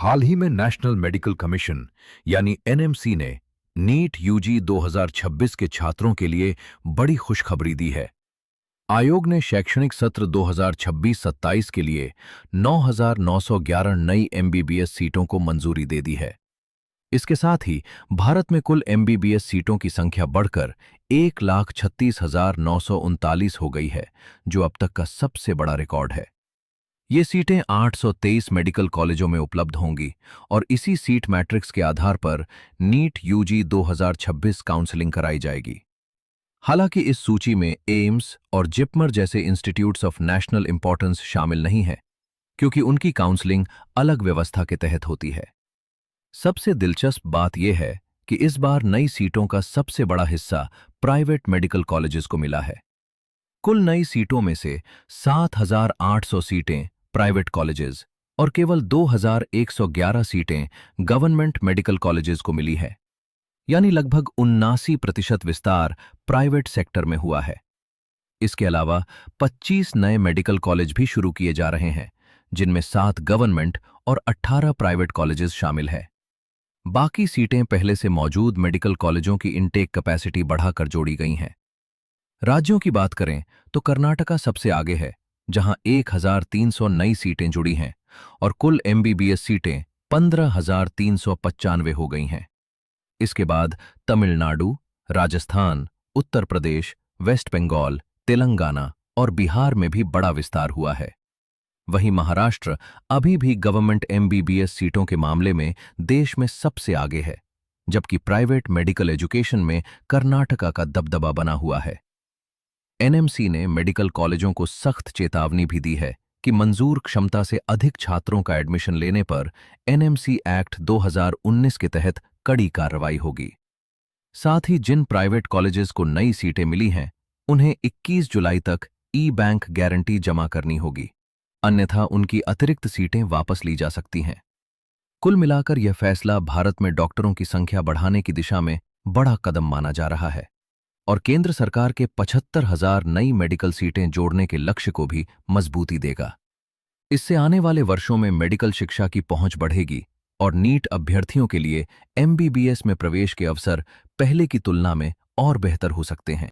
हाल ही में national medical commission यानी NMC ने नीट यूजी 2026 के छात्रों के लिए बड़ी खुशखबरी दी है। आयोग ने शैक्षणिक सत्र 2026-27 के लिए 9,911 नई एमबीबीएस सीटों को मंजूरी दे दी है। इसके साथ ही भारत में कुल एमबीबीएस सीटों की संख्या बढ़कर 1,36,939 हो गई है, जो अब तक का सबसे बड़ा रिकॉर्ड है। ये सीटें 823 मेडिकल कॉलेजों में उपलब्ध होंगी और इसी सीट मैट्रिक्स के आधार पर नीट यूजी 2026 काउंसलिंग कराई जाएगी। हालांकि इस सूची में एम्स और जिपमर जैसे इंस्टीट्यूट्स ऑफ नेशनल इंपॉर्टेंस शामिल नहीं हैं, क्योंकि उनकी काउंसलिंग अलग व्यवस्था के तहत होती है। सबसे दिलचस्प बात यह है कि इस बार नई सीटों का सबसे बड़ा हिस्सा प्राइवेट मेडिकल कॉलेजेस को मिला है। कुल नई सीटों में से 7,800 सीटें प्राइवेट कॉलेजेस और केवल 2,111 सीटें गवर्नमेंट मेडिकल कॉलेजेस को मिली है, यानी लगभग 79% विस्तार प्राइवेट सेक्टर में हुआ है। इसके अलावा 25 नए मेडिकल कॉलेज भी शुरू किए जा रहे हैं, जिनमें 7 गवर्नमेंट और 18 प्राइवेट कॉलेजेस शामिल है। बाकी सीटें पहले से मौजूद मेडिकल कॉलेजों की इनटेक कैपेसिटी बढ़ाकर जोड़ी गई हैं। राज्यों की बात करें तो कर्नाटका सबसे आगे है, जहां 1,300 नई सीटें जुड़ी हैं और कुल एमबीबीएस सीटें 15,395 हो गई हैं। इसके बाद तमिलनाडु, राजस्थान, उत्तर प्रदेश, वेस्ट बंगाल, तेलंगाना और बिहार में भी बड़ा विस्तार हुआ है। वहीं महाराष्ट्र अभी भी गवर्नमेंट एमबीबीएस सीटों के मामले में देश में सबसे आगे है, जबकि प्राइवेट मेडिकल एजुकेशन में कर्नाटका का दबदबा बना हुआ है। एनएमसी ने मेडिकल कॉलेजों को सख्त चेतावनी भी दी है कि मंजूर क्षमता से अधिक छात्रों का एडमिशन लेने पर एनएमसी एक्ट 2019 के तहत कड़ी कार्रवाई होगी। साथ ही जिन प्राइवेट कॉलेजेस को नई सीटें मिली हैं, उन्हें 21 जुलाई तक ई बैंक गारंटी जमा करनी होगी, अन्यथा उनकी अतिरिक्त सीटें वापस ली जा सकती हैं। कुल मिलाकर यह फैसला भारत में डॉक्टरों की संख्या बढ़ाने की दिशा में बड़ा कदम माना जा रहा है और केंद्र सरकार के 75,000 नई मेडिकल सीटें जोड़ने के लक्ष्य को भी मजबूती देगा। इससे आने वाले वर्षों में मेडिकल शिक्षा की पहुंच बढ़ेगी और नीट अभ्यर्थियों के लिए एमबीबीएस में प्रवेश के अवसर पहले की तुलना में और बेहतर हो सकते हैं।